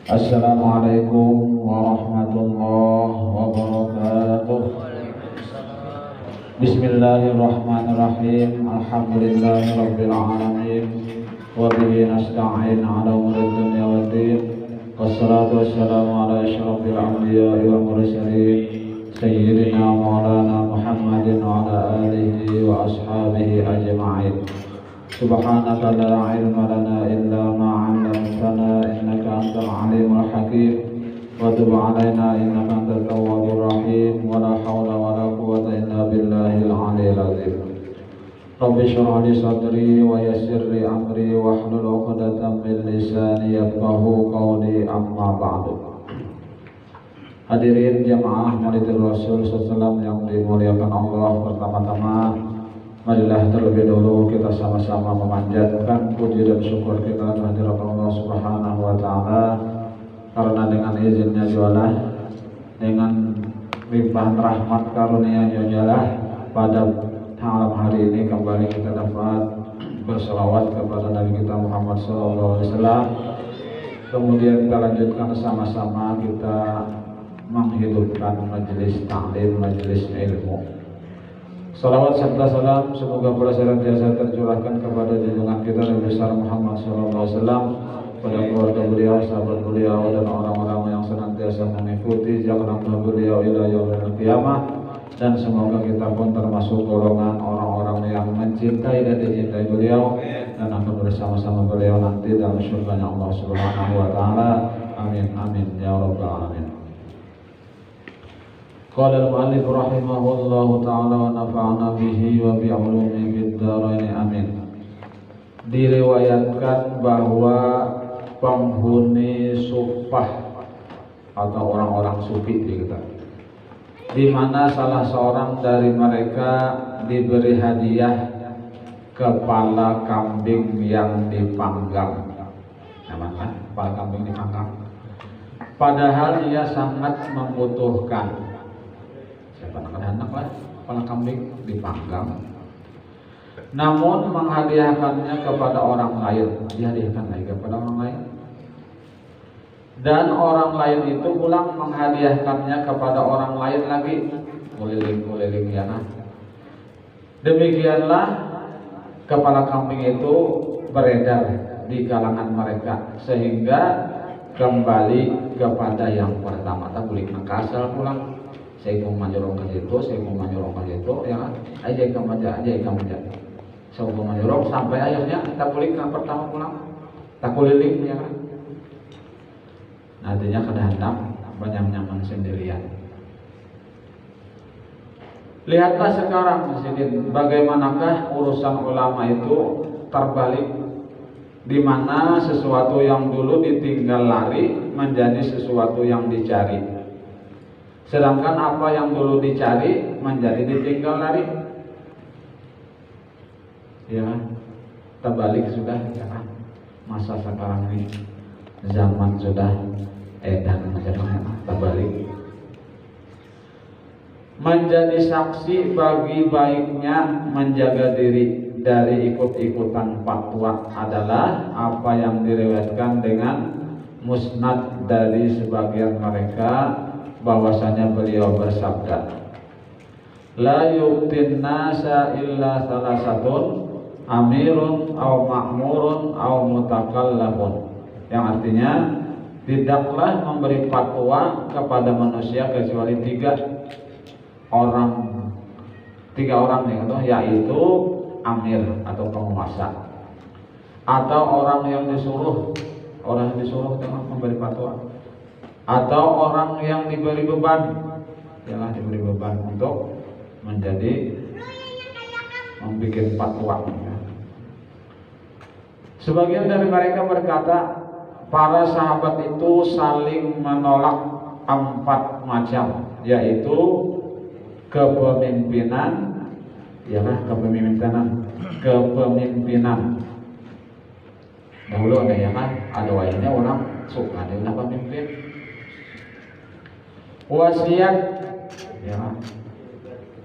Assalamualaikum warahmatullahi wabarakatuh. Bismillahirrahmanirrahim. Alhamdulillahirabbil alamin. Wa bihi nasta'in 'ala umuri dunya waddin. Wassalatu wassalamu ala asyrafil anbiya'i wal mursalin sayyidina maulana Muhammadin wa ala alihi wa ashabihi ajma'in. Subhanaka la ilma lana illa ma 'allamtana innaka antal alimul hakim wa tub 'alaina innaka antat tawwabur rahim wa la haula wa la quwwata illa billahil 'aliyyil 'azim. Rabbi shrah li sadri wa yassir li amri wa hlul 'uqdatam min lisani yafqahu qawli, amma ba'du. Hadirin jamaah Maulidil Rasul sallallahu yang dimuliakan Allah, pertama-tama marilah terlebih dahulu kita sama-sama memanjatkan puji dan syukur kita kehadirat Allah Subhanahu wa taala, karena dengan izinnya jualah, dengan limpahan rahmat karunia-Nya jualah, pada malam hari ini kembali kita dapat berselawat kepada Nabi kita Muhammad SAW. Kemudian kita lanjutkan sama-sama kita menghidupkan majelis ta'lim, majelis ilmu. Salawat serta salam semoga pula senantiasa tercurahkan kepada junjungan kita Nabi besar Muhammad SAW, pada keluarga beliau, sahabat beliau, dan orang-orang yang senantiasa mengikuti jalan beliau ila yaumil qiyamah. Dan semoga kita pun termasuk golongan orang-orang yang mencintai dan dicintai beliau dan akan bersama-sama beliau nanti dalam surganya Allah Subhanahu wa taala. Amin amin ya rabbal alamin. Qala al-mu'allif rahimahullahu ta'ala wa nafa'ana bihi wa bi'ulumihi fid dharain, amin. Diriwayatkan bahwa penghuni sufah atau orang-orang sufi di mana salah seorang dari mereka diberi hadiah kepala kambing yang dipanggang. Namanya kepala kambing dipanggang. Padahal ia sangat membutuhkan. Anak-anak lah, kepala kambing dipanggang. Namun menghadiahkannya kepada orang lain, dihadiahkan lagi kepada orang lain. Dan orang lain itu pulang menghadiahkannya kepada orang lain lagi, keliling-keliling ya nah. Demikianlah kepala kambing itu beredar di kalangan mereka sehingga kembali kepada yang pertama. Tak boleh kasal pulang. Saya mau manjurong ke situ, saya mau manjurong ke situ, ya aja ikan manja. Saya mau manjurong sampai akhirnya tak boleh yang pertama pulang, tak keliling ya kan. Nantinya kadang-kadang banyak nyaman sendirian. Lihatlah sekarang Sidin, bagaimanakah urusan ulama itu terbalik, di mana sesuatu yang dulu ditinggal lari menjadi sesuatu yang dicari. Sedangkan apa yang dulu dicari menjadi ditinggal lari. Ya, terbalik sudah ya kan. Masa sekarang ini zaman sudah edan menjadi terbalik. Menjadi saksi bagi baiknya menjaga diri dari ikut-ikutan fatwa adalah apa yang diriwayatkan dengan musnad dari sebagian mereka, bahwasanya beliau bersabda, la yu'tin nasa illa salasatun amirun au ma'murun au mutakallafun, yang artinya tidaklah memberi fatwa kepada manusia kecuali tiga orang yaitu amir atau penguasa, atau orang yang disuruh dengan memberi fatwa, atau orang yang diberi beban, diberi beban untuk menjadi membuat fatwa. Sebagian dari mereka berkata, para sahabat itu saling menolak 4 macam, yaitu kepemimpinan, kepemimpinan. Dahulu ada wajahnya orang suka dengan pemimpin. Wasiat,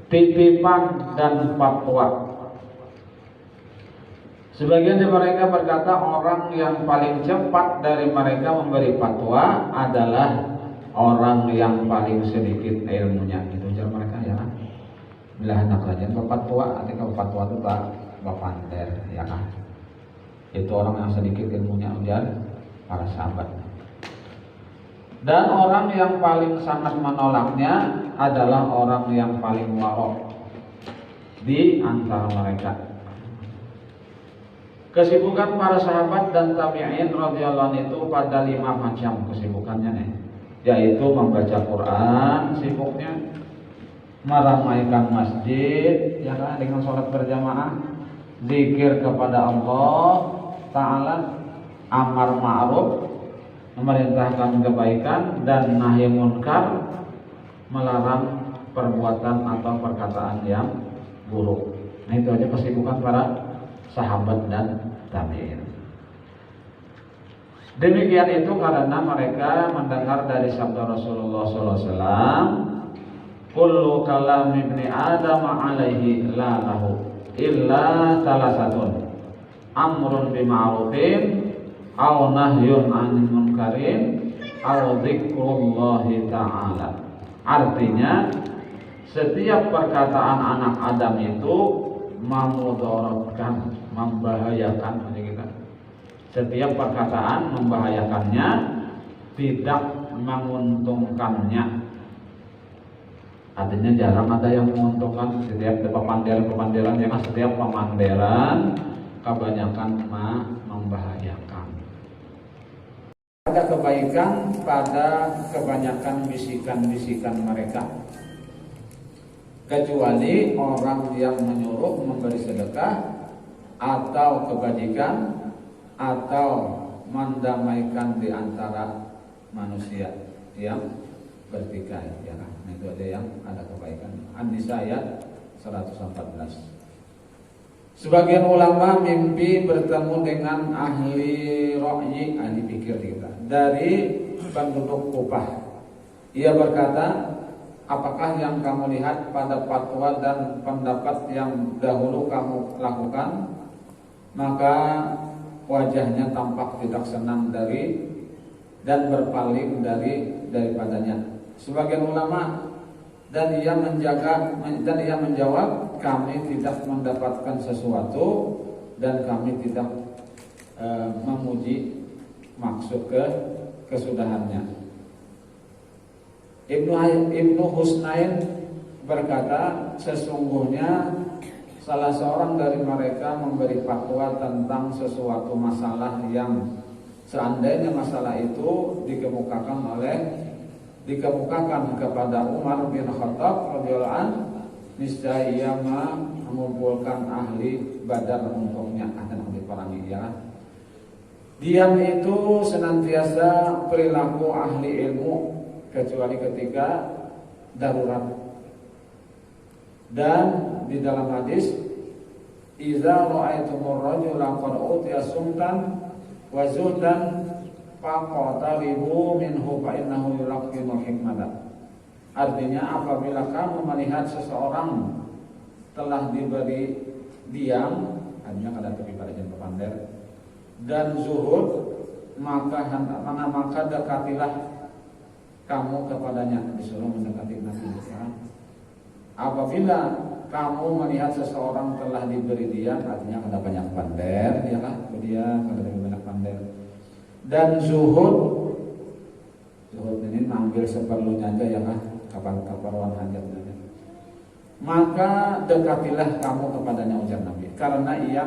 titipan dan fatwa. Sebagian dari mereka berkata orang yang paling cepat dari mereka memberi fatwa adalah orang yang paling sedikit ilmunya. Itu ujar mereka ya kan. Bila hendak rajin berfatwa, ketika berfatwa itu bapander ya kan. Itu orang yang sedikit ilmunya ujar para sahabat. Dan orang yang paling sangat menolaknya adalah orang yang paling warok di antara mereka. Kesibukan para sahabat dan tabi'in radhiyallahu anhu itu pada 5 macam kesibukannya nih, yaitu membaca Quran sibuknya, meramaikan masjid ya kan dengan sholat berjamaah, zikir kepada Allah Ta'ala, amar ma'ruf memerintahkan kebaikan dan nahi munkar melarang perbuatan atau perkataan yang buruk. Nah itu aja kesibukan para sahabat dan tabi'in. Demikian itu karena mereka mendengar dari sabda Rasulullah SAW, kullu kalam ibni Adam alaihi la lahu illa salasatun amrun bima'rufin aw nahyun 'anil munkarin aw dzikrullahi ta'ala. Artinya setiap perkataan anak Adam itu memudaratkan, membahayakan kita. Setiap perkataan membahayakannya, tidak menguntungkannya. Artinya jarang ada yang menguntungkan. Setiap pemandiran ya kan, setiap pemandiran kebanyakan membahayakan. Ada kebaikan pada kebanyakan bisikan-bisikan mereka, kecuali orang yang menyuruh memberi sedekah atau kebajikan atau mendamaikan di antara manusia yang bertikai ya kan. Itu ada yang ada kebaikan. An-Nisa ayat 114. Sebagian ulama mimpi bertemu dengan ahli ra'yi, ahli pikir kita, dari penduduk Kufah. Ia berkata, apakah yang kamu lihat pada fatwa dan pendapat yang dahulu kamu lakukan? Maka wajahnya tampak tidak senang dari dan berpaling daripadanya. Sebagian ulama dan ia menjawab, kami tidak mendapatkan sesuatu dan kami tidak memuji maksud kesudahannya. Ibnu Husnain berkata, sesungguhnya salah seorang dari mereka memberi fatwa tentang sesuatu masalah yang seandainya masalah itu dikemukakan kepada Umar bin Khattab radhiyallahu anhu, niscaya ia mengumpulkan ahli Badar untuknya, akan diperangi ya. Diam itu senantiasa perilaku ahli ilmu kecuali ketika darurat. Dan di dalam hadis, idza ra'aitumur rajula qad utiya sumtan wa zuhdan faqatalibu minhu fa innahu yulaqinul hikmata. Artinya apabila kamu melihat seseorang telah diberi diam, artinya kada tepi pada jeneng pander, dan zuhud, maka dekatilah kamu kepadanya, disuruh mendekati Nabi ya. Apabila kamu melihat seseorang telah diberi diam, artinya ada banyak pander ya kan, dia ada banyak pander. Dan zuhud ini manggil seperlunya aja ya kan, kapan-kapan hajatnya. Maka dekatilah kamu kepadanya, ujar Nabi, karena ia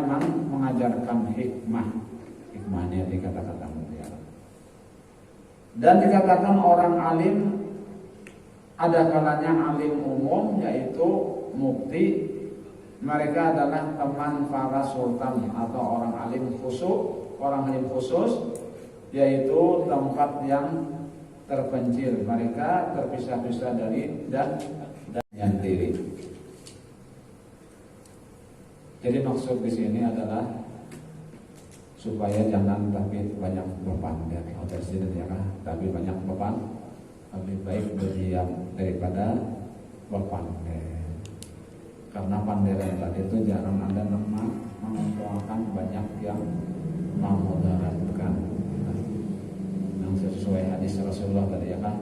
mengajarkan hikmahnya dikatakan ya. Dan dikatakan orang alim ada kalanya alim umum, yaitu mufti. Mereka adalah teman para sultan atau orang alim khusus, yaitu tempat yang terpencil. Mereka terpisah-pisah dari dan yang diri. Jadi maksud di sini adalah supaya jangan tapi banyak berpander atau ya kan, tapi banyak beban, lebih baik berdiam daripada berpander. Karena panderan tadi itu jarang ada nama mengumpulkan banyak yang memudaratkan. Yang sesuai hadis Rasulullah tadi ya kan,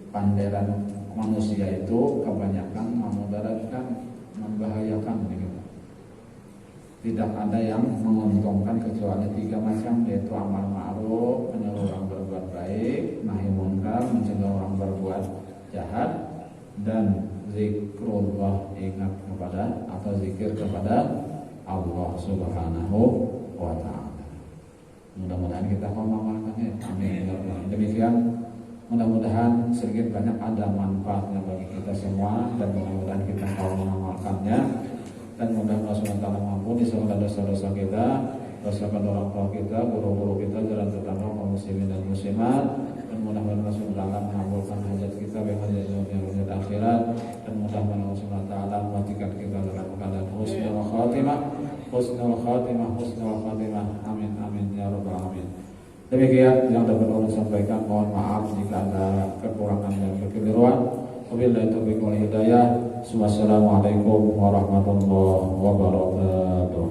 panderan manusia itu kebanyakan memudaratkan, membahayakan gitu. Tidak ada yang menguntungkan kecuali 3 macam, yaitu amal ma'ruf, menyuruh orang berbuat baik, nahi munkar, mencegah orang berbuat jahat, dan zikrullah, ingat kepada atau zikir kepada Allah Subhanahu wa ta'ala. Mudah-mudahan kita mengamalkannya. Amin. Demikian, mudah-mudahan sedikit banyak ada manfaatnya bagi kita semua, dan mudah-mudahan kita mau mengamalkannya, dan mudah-mudahan Allah SWT mengampuni segala dosa-dosa kita, dosa kedua orang tua kita, guru-guru kita, jalan tetangga kaum muslimin dan muslimat, dan mudah-mudahan Allah SWT mengabulkan hajat kita baik hajat dunia dan hajat akhirat, dan mudah-mudahan Allah SWT mematikan kita dalam keadaan husnul khatimah, husnul khatimah, husnul khatimah. Amin amin ya rabbal alamin. Demikian yang dapat Allah sampaikan. Mohon maaf jika ada kekurangan dan kekeliruan. Wabillahi taufiq wal hidayah. Wassalamualaikum warahmatullahi wabarakatuh.